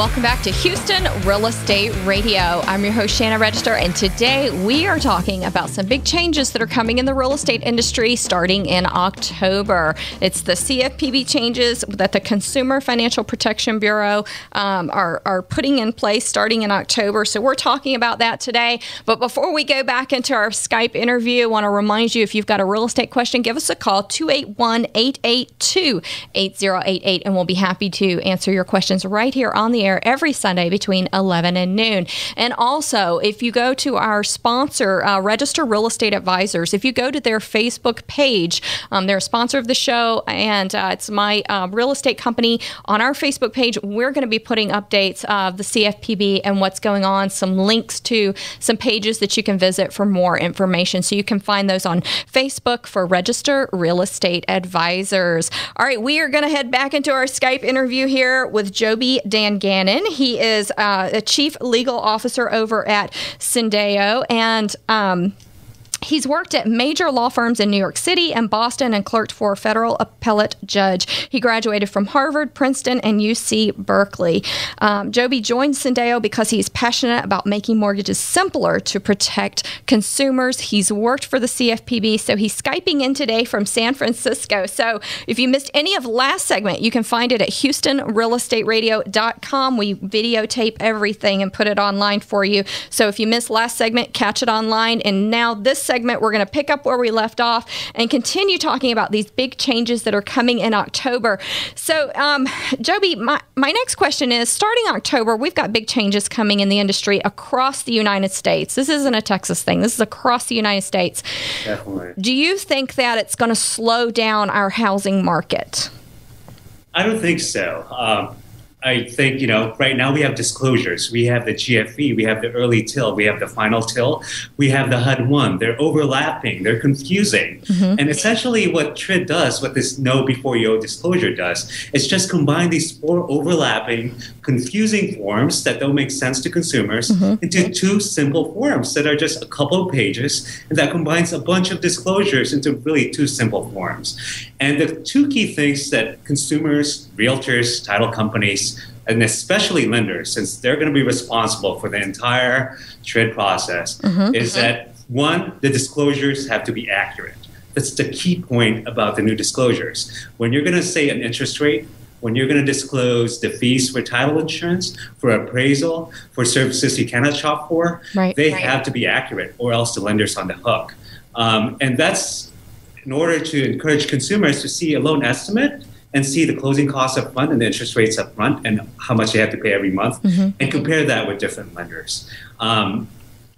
Welcome back to Houston Real Estate Radio. I'm your host, Shannon Register, and today we are talking about some big changes that are coming in the real estate industry starting in October. It's the CFPB changes that the Consumer Financial Protection Bureau are putting in place starting in October. So we're talking about that today. But before we go back into our Skype interview, I want to remind you, if you've got a real estate question, give us a call, 281-882-8088, and we'll be happy to answer your questions right here on the air every Sunday between 11 and noon. And also, if you go to our sponsor, Register Real Estate Advisors, if you go to their Facebook page, they're a sponsor of the show, and it's my real estate company. On our Facebook page, we're going to be putting updates of the CFPB and what's going on, some links to some pages that you can visit for more information. So you can find those on Facebook for Register Real Estate Advisors. All right, we are going to head back into our Skype interview here with Jobe Danganan. He is a chief legal officer over at Syndeo, and he's worked at major law firms in New York City and Boston and clerked for a federal appellate judge. He graduated from Harvard, Princeton, and UC Berkeley. Jobe joined Syndeo because he's passionate about making mortgages simpler to protect consumers. He's worked for the CFPB, so he's Skyping in today from San Francisco. So if you missed any of last segment, you can find it at HoustonRealEstateRadio.com. We videotape everything and put it online for you. So if you missed last segment, catch it online. And now this segment, we're going to pick up where we left off and continue talking about these big changes that are coming in October. So, Jobe, my next question is, starting October, we've got big changes coming in the industry across the United States. This isn't a Texas thing. This is across the United States. Definitely. Do you think that it's going to slow down our housing market? I don't think so. I think, right now we have disclosures. We have the GFE, we have the early till, we have the final till, we have the HUD-1. They're overlapping, they're confusing. Mm-hmm. And essentially what TRID does, what this know before you owe disclosure does, is just combine these four overlapping, confusing forms that don't make sense to consumers into two simple forms that are just a couple of pages, and that combines a bunch of disclosures into really two simple forms. And the two key things that consumers, realtors, title companies, and especially lenders, since they're going to be responsible for the entire TRID process, is that, one, the disclosures have to be accurate. That's the key point about the new disclosures. When you're going to say an interest rate, when you're going to disclose the fees for title insurance, for appraisal, for services you cannot shop for, they have to be accurate, or else the lender's on the hook. And that's in order to encourage consumers to see a loan estimate and see the closing costs up front and the interest rates up front and how much they have to pay every month, and compare that with different lenders. And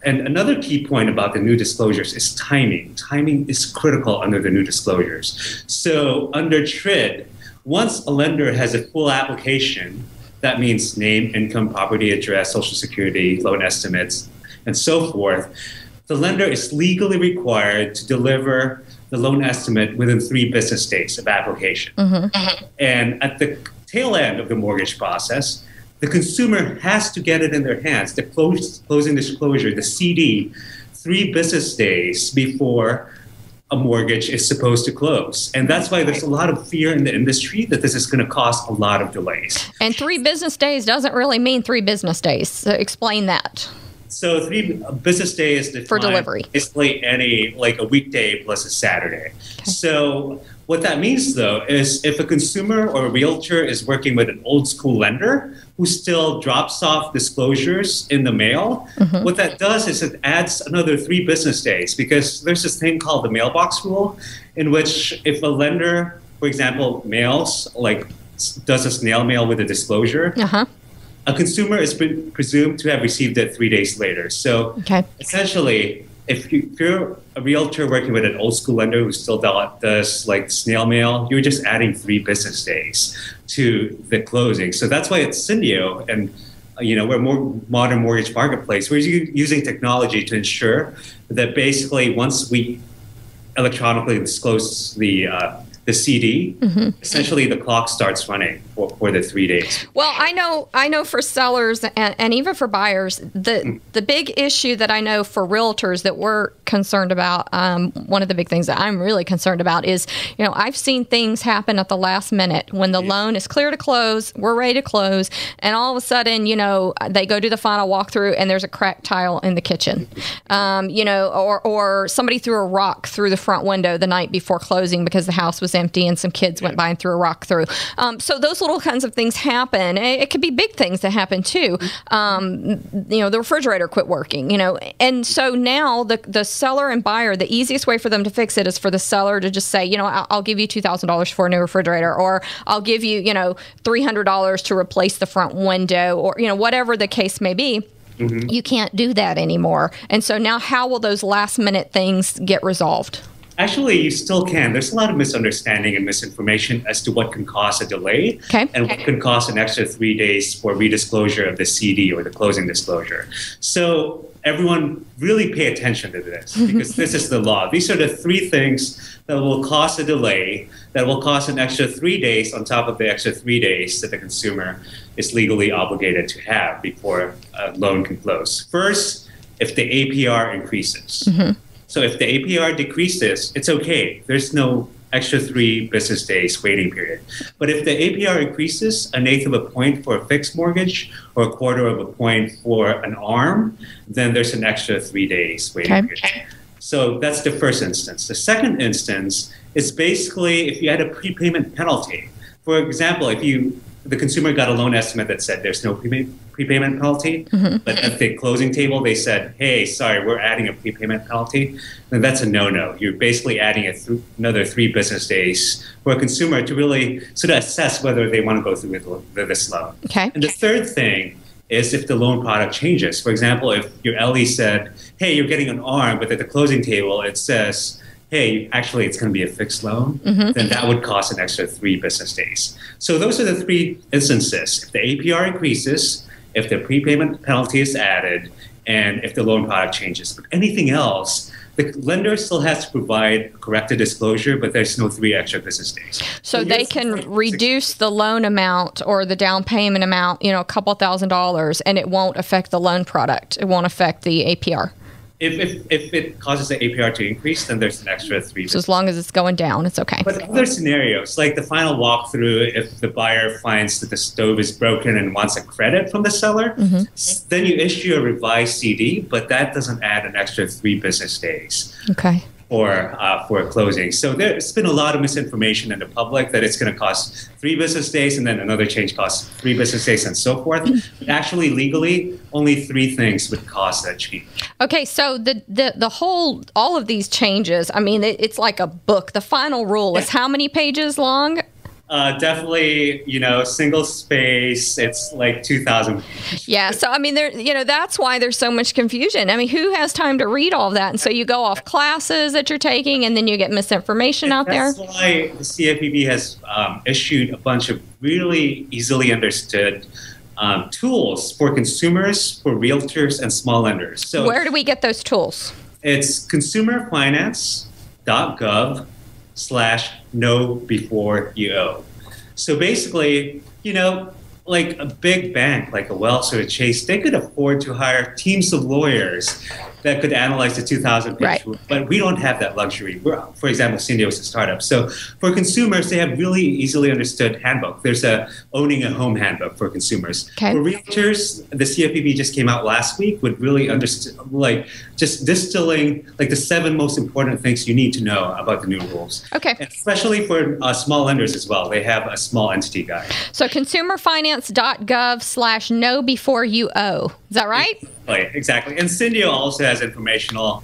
another key point about the new disclosures is timing. Timing is critical under the new disclosures. So under TRID, once a lender has a full application, that means name, income, property address, social security, loan estimates, and so forth, the lender is legally required to deliver the loan estimate within 3 business days of application. And at the tail end of the mortgage process, the consumer has to get it in their hands, the closing disclosure, the CD, 3 business days before a mortgage is supposed to close. And that's why there's a lot of fear in the industry that this is going to cause a lot of delays. And 3 business days doesn't really mean 3 business days. So explain that. So 3 business days defined for delivery. Basically any, like a weekday plus a Saturday. Okay. So what that means, though, is if a consumer or a realtor is working with an old school lender who still drops off disclosures in the mail, what that does is it adds another 3 business days, because there's this thing called the mailbox rule, in which if a lender, for example, mails, like does a snail mail with a disclosure, a consumer is presumed to have received it 3 days later. So essentially, if you're a realtor working with an old school lender who still does like snail mail, you're just adding 3 business days to the closing. So that's why it's Syndeo, and we're a more modern mortgage marketplace. We're using technology to ensure that basically once we electronically disclose the the CD, essentially the clock starts running for the 3 days. Well, I know for sellers and even for buyers, the big issue that I know for realtors that we're concerned about, one of the big things that I'm really concerned about is, I've seen things happen at the last minute when the loan is clear to close, we're ready to close, and all of a sudden, they go do the final walkthrough and there's a cracked tile in the kitchen, or somebody threw a rock through the front window the night before closing because the house was empty and some kids went by and threw a rock through. So those little kinds of things happen. It could be big things that happen too. The refrigerator quit working, and so now the seller and buyer, the easiest way for them to fix it is for the seller to just say, I'll give you $2,000 for a new refrigerator, or I'll give you, $300 to replace the front window, or, whatever the case may be. You can't do that anymore. And so now how will those last minute things get resolved? Actually, you still can. There's a lot of misunderstanding and misinformation as to what can cause a delay and what can cost an extra 3 days for redisclosure of the CD or the closing disclosure. So everyone really pay attention to this because this is the law. These are the 3 things that will cause a delay, that will cost an extra 3 days on top of the extra 3 days that the consumer is legally obligated to have before a loan can close. First, if the APR increases. So if the APR decreases, it's okay. There's no extra 3 business days waiting period. But if the APR increases 1/8 of a point for a fixed mortgage or 1/4 of a point for an ARM, then there's an extra 3 days waiting period. So that's the first instance. The second instance is basically if you had a prepayment penalty. For example, if the consumer got a loan estimate that said there's no prepayment penalty, but at the closing table they said, hey, sorry, we're adding a prepayment penalty, then that's a no-no. You're basically adding another 3 business days for a consumer to really sort of assess whether they want to go through with this loan. And the third thing is if the loan product changes. For example, if your LE said, hey, you're getting an ARM, but at the closing table it says, hey, actually, it's going to be a fixed loan, then that would cost an extra 3 business days. So those are the 3 instances. If the APR increases, if the prepayment penalty is added, and if the loan product changes. But anything else, the lender still has to provide corrected disclosure, but there's no 3 extra business days. So they can reduce the loan amount or the down payment amount, a couple $1,000s, and it won't affect the loan product. It won't affect the APR. If it causes the APR to increase, then there's an extra 3. So as long as it's going down, it's okay. But other scenarios, like the final walkthrough, if the buyer finds that the stove is broken and wants a credit from the seller, then you issue a revised CD, but that doesn't add an extra 3 business days. For a closing. So there's been a lot of misinformation in the public that it's going to cost 3 business days and then another change costs 3 business days and so forth. But actually, legally, only 3 things would cost that cheap. Okay, so all of these changes, I mean, it's like a book. The final rule is how many pages long? Definitely, single space, it's like 2,000. Yeah. So, I mean, that's why there's so much confusion. I mean, who has time to read all of that? And so you go off classes that you're taking and then you get misinformation out there. That's why the CFPB has issued a bunch of really easily understood tools for consumers, for realtors, and small lenders. So where do we get those tools? It's consumerfinance.gov/know before you owe. So basically, like a big bank like a Wells or a Chase, they could afford to hire teams of lawyers that could analyze the 2,000 page rule, but we don't have that luxury. For example, Cindy was a startup. So for consumers, they have really easily understood handbook. There's a owning a home handbook for consumers. For realtors, the CFPB just came out last week with really just distilling the 7 most important things you need to know about the new rules. And especially for small lenders as well. They have a small entity guide. So consumerfinance.gov/know before you owe. Is that right? Exactly. And Cindy also has informational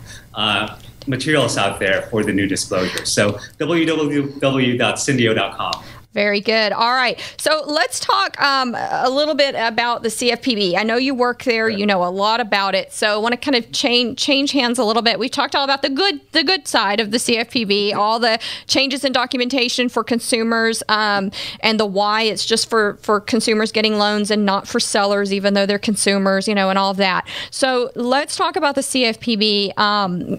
materials out there for the new disclosure. So www.cindio.com. Very good. All right. So let's talk a little bit about the CFPB. I know you work there. You know a lot about it. So I want to kind of change hands a little bit. We've talked all about the good side of the CFPB, all the changes in documentation for consumers, and the why it's just for consumers getting loans and not for sellers, even though they're consumers, and all of that. So let's talk about the CFPB.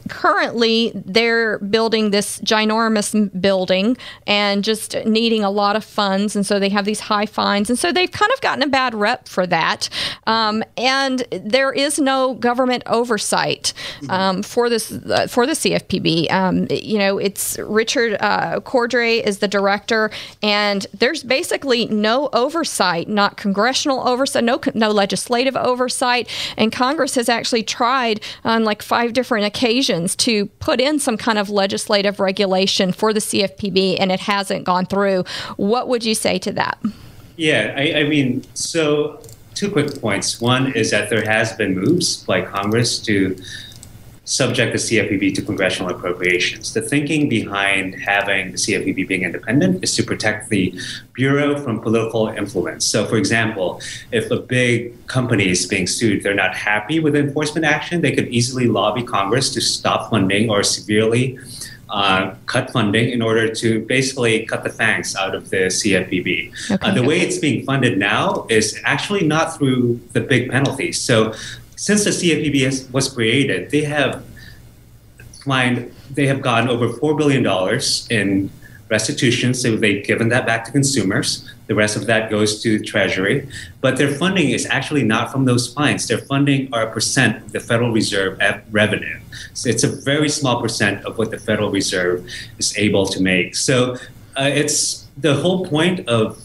Currently, they're building this ginormous building and just needing a lot of funds, and so they have these high fines, and so they've kind of gotten a bad rep for that. And there is no government oversight for the CFPB. It's Richard Cordray is the director, and there's basically no oversight, not congressional oversight, no legislative oversight. And Congress has actually tried on like 5 different occasions to put in some kind of legislative regulation for the CFPB, and it hasn't gone through. What would you say to that? Yeah, I mean, so 2 quick points. One is that there has been moves by Congress to subject the CFPB to congressional appropriations. The thinking behind having the CFPB being independent is to protect the Bureau from political influence. So, for example, if a big company is being sued, they're not happy with enforcement action, they could easily lobby Congress to stop funding or severely cut funding in order to basically cut the fangs out of the CFPB. Okay. The way it's being funded now is actually not through the big penalties. So since the CFPB was created, they have gotten over $4 billion in restitution, so they've given that back to consumers. The rest of that goes to the Treasury. But their funding is actually not from those fines. Their funding are a percent of the Federal Reserve revenue. So it's a very small percent of what the Federal Reserve is able to make. So it's the whole point of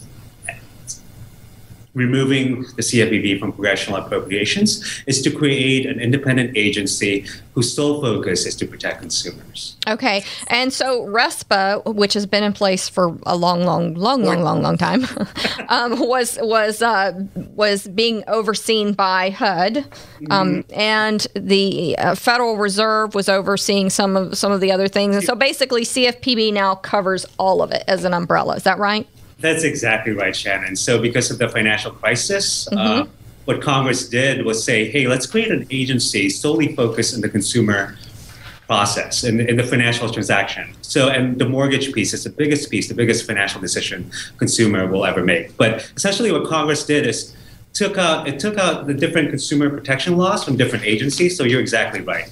removing the CFPB from congressional appropriations is to create an independent agency whose sole focus is to protect consumers. Okay. And so RESPA, which has been in place for a long time, was being overseen by HUD, and the Federal Reserve was overseeing some of the other things. And so basically CFPB now covers all of it as an umbrella. Is that right? That's exactly right, Shannon. So because of the financial crisis, what Congress did was say, hey, let's create an agency solely focused on the consumer process and in the financial transaction. So, and the mortgage piece is the biggest financial decision consumer will ever make. But essentially what Congress did is took out the different consumer protection laws from different agencies. So you're exactly right.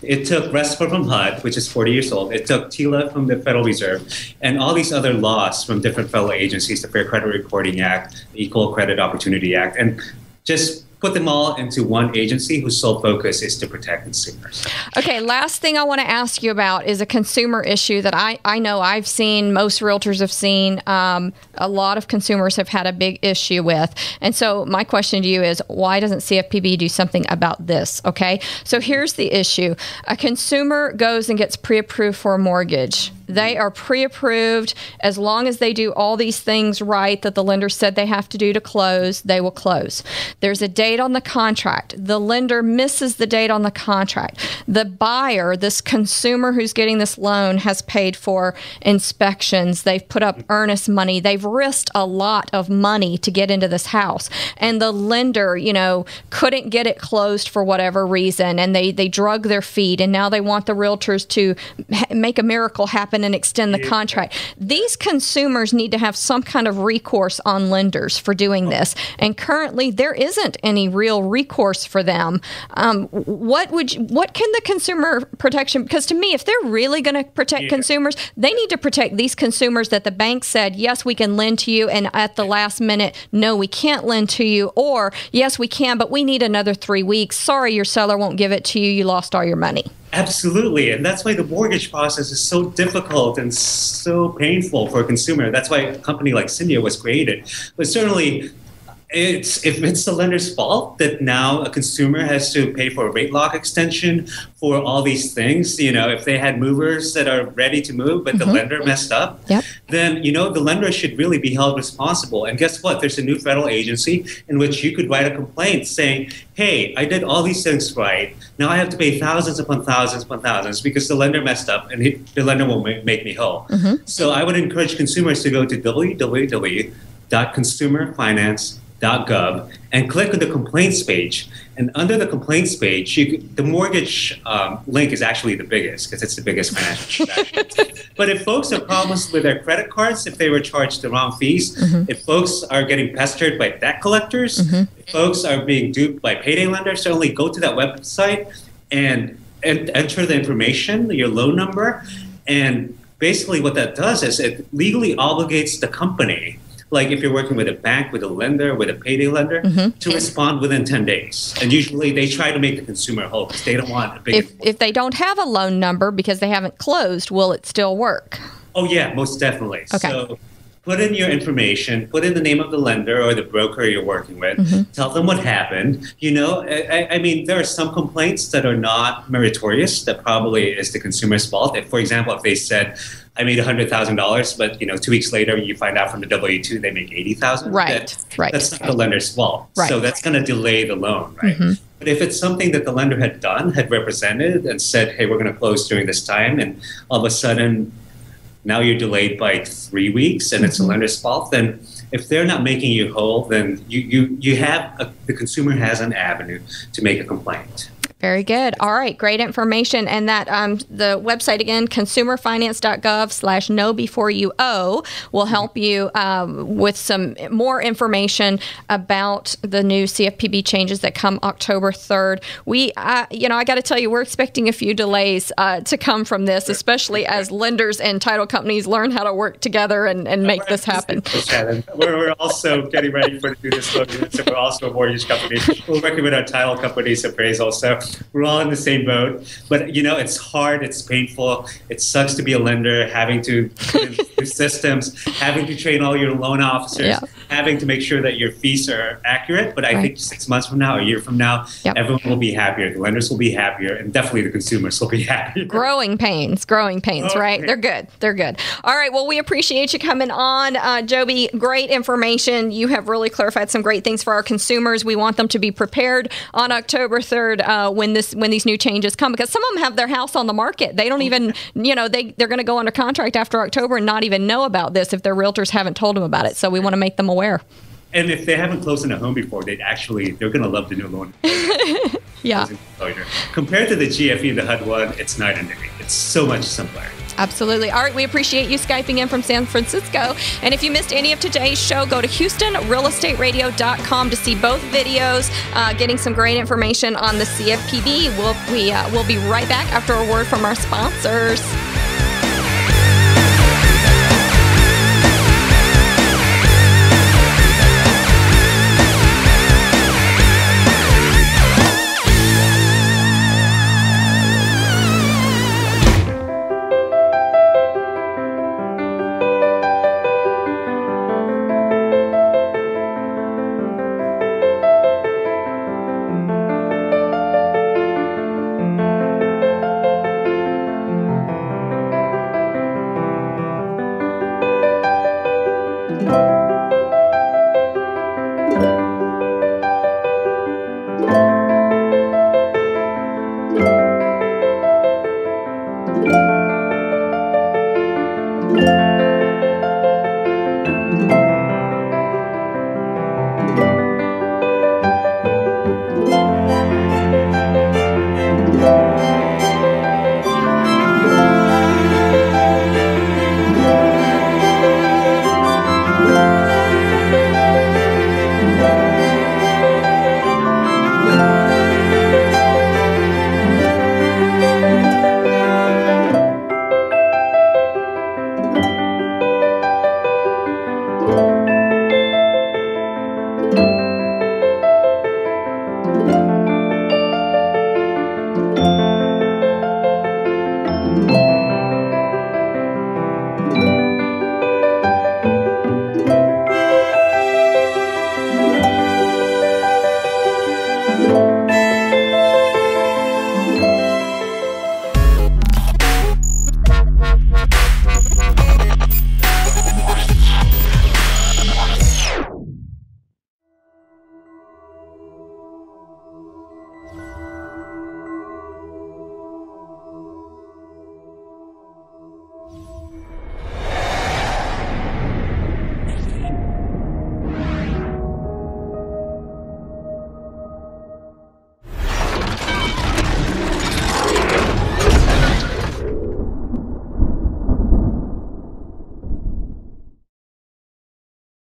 It took RESPA from HUD, which is 40 years old. It took TILA from the Federal Reserve, and all these other laws from different federal agencies, the Fair Credit Reporting Act, the Equal Credit Opportunity Act, and just put them all into one agency whose sole focus is to protect consumers. Okay, last thing I want to ask you about is a consumer issue that I know I've seen, most realtors have seen, a lot of consumers have had a big issue with. And so my question to you is, why doesn't CFPB do something about this? Okay, so here's the issue. A consumer goes and gets pre-approved for a mortgage. They are pre-approved. As long as they do all these things right that the lender said they have to do to close, they will close. There's a date on the contract. The lender misses the date on the contract. The buyer, this consumer who's getting this loan, has paid for inspections. They've put up earnest money. They've risked a lot of money to get into this house. And the lender, couldn't get it closed for whatever reason. And they drug their feet. And now they want the realtors to make a miracle happen and extend the contract. These consumers need to have some kind of recourse on lenders for doing this. And currently there isn't any real recourse for them. What can the consumer protection, because to me, if they're really going to protect consumers, they need to protect these consumers that the bank said, yes, we can lend to you, and at the last minute, no, we can't lend to you, or yes, we can, but we need another 3 weeks. Sorry, your seller won't give it to you. You lost all your money. Absolutely. And that's why the mortgage process is so difficult and so painful for a consumer. That's why a company like Cindia was created. But certainly, if it's the lender's fault that now a consumer has to pay for a rate lock extension for all these things, if they had movers that are ready to move, but the lender messed up, then, the lender should really be held responsible. And guess what? There's a new federal agency in which you could write a complaint saying, hey, I did all these things right. Now I have to pay thousands upon thousands upon thousands because the lender messed up and the lender will make me whole. So I would encourage consumers to go to www.consumerfinance.gov and click on the complaints page. And under the complaints page, the mortgage link is actually the biggest because it's the biggest financial transaction. But if folks have problems with their credit cards, if they were charged the wrong fees, if folks are getting pestered by debt collectors, if folks are being duped by payday lenders, certainly go to that website and enter the information, your loan number. And basically what that does is it legally obligates the company, like if you're working with a bank, with a lender, with a payday lender, to respond within 10 days. And usually they try to make the consumer whole because they don't want a big... If they don't have a loan number because they haven't closed, will it still work? Oh, yeah, most definitely. Okay. So put in your information, put in the name of the lender or the broker you're working with, tell them what happened. I mean, there are some complaints that are not meritorious that probably is the consumer's fault. For example, if they said, I made $100,000, but 2 weeks later you find out from the W-2 they make $80,000. Right. That's not the lender's fault. Right. So that's going to delay the loan, right? But if it's something that the lender had represented and said, hey, we're going to close during this time, and all of a sudden now you're delayed by 3 weeks and it's the lender's fault, then if they're not making you whole, then the consumer has an avenue to make a complaint. Very good. All right. Great information. And that the website again, consumerfinance.gov/know-before-you-owe will help you with some more information about the new CFPB changes that come October 3rd. I got to tell you, we're expecting a few delays to come from this, especially as lenders and title companies learn how to work together and make this happen. Shannon, we're also getting ready to do this. So we're also a mortgage company. We're working with our title companies appraisal. So we're all in the same boat, but it's hard, it's painful, it sucks to be a lender, having to put in new systems, having to train all your loan officers, having to make sure that your fees are accurate. But I think 6 months from now, a year from now, everyone will be happier. The lenders will be happier, and definitely the consumers will be happier. Growing pains, right? They're good. All right, well, we appreciate you coming on. Jobe, great information. You have really clarified some great things for our consumers. We want them to be prepared on October 3rd when these new changes come, because some of them have their house on the market. They don't even, they're going to go under contract after October and not even know about this if their realtors haven't told them about it. So we want to make them aware. And if they haven't closed on a home before, they're going to love the new loan. Compared to the GFE, the HUD one, it's night and day. It's so much simpler. Absolutely. All right, we appreciate you Skyping in from San Francisco. And if you missed any of today's show, go to HoustonRealEstateRadio.com to see both videos, getting some great information on the CFPB. We'll be right back after a word from our sponsors.